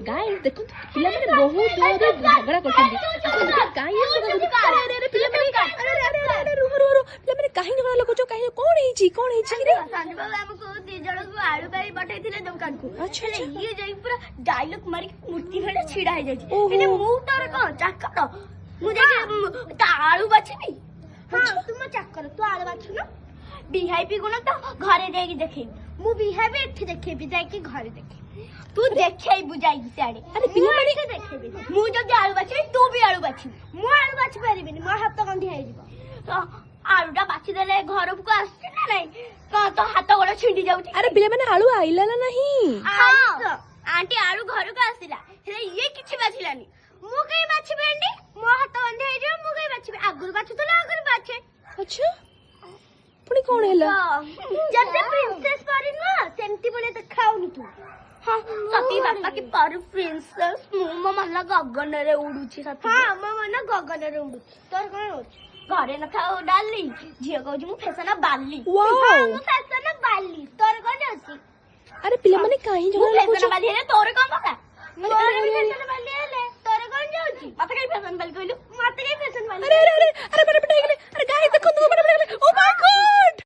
guys देखो पिला माने बहुत दूर झगड़ा करछन गाइस अरे पिला माने रुह पिला माने काहे झगड़ा लगो काहे कोन हे छी रे संजय बाबू हमको दी जण को आलू बाई बटाइथिले दुकान को अच्छा ये जाई पूरा डायलॉग मारी मूर्ति भेले छिड़ा हे जाई एने मु तोर को चाकर मु जे ता आलू बाछिनी हां तुम चाकर तू आलू बाछु ना वीआईपी गुण तो घरे जाई देखे मु वीआईपी एठी देखे भी जाई कि घरे देखे तू देखे बुझाई साडे अरे पिला माने देखे मु जो आलू बाछि तू भी आलू बाछि मु आलू बाछि परिबिनी मो हाथ गंधी हे जिवो तो आलूटा बाछि देले घर को आछि ना नहीं तो हाथ गोड़ छिंडी जाउची अरे पिला माने आलू आइला ना नहीं हां आंटी आलू घर को आसिला हे ये किछि बाछिलानी मु कई बाछि बेंडी मो हाथ गंधी हे जिवो मु कई बाछि आगुर बाछि तो आगुर बाछे अच्छा पुणी कोन हैला जैसे प्रिंसेस परी ना सेमती बोले देखाउनी तू हां सती बापा की पर प्रिंसेस मो मन गगन रे उडुची सती हां मो मन गगन रे उडुची तोर कोन होची घरे न खाओ डाली झियो कहू मु फैशन बाली वाओ मु फैशन बाली तोर कोन होची अरे पिला माने काहे झगड़ा लगो फैशन बाली रे तोर कोन पता फैशन बाली ले तोर कोन होची मते कई फैशन बाली कहलु मते कई फैशन बाली अरे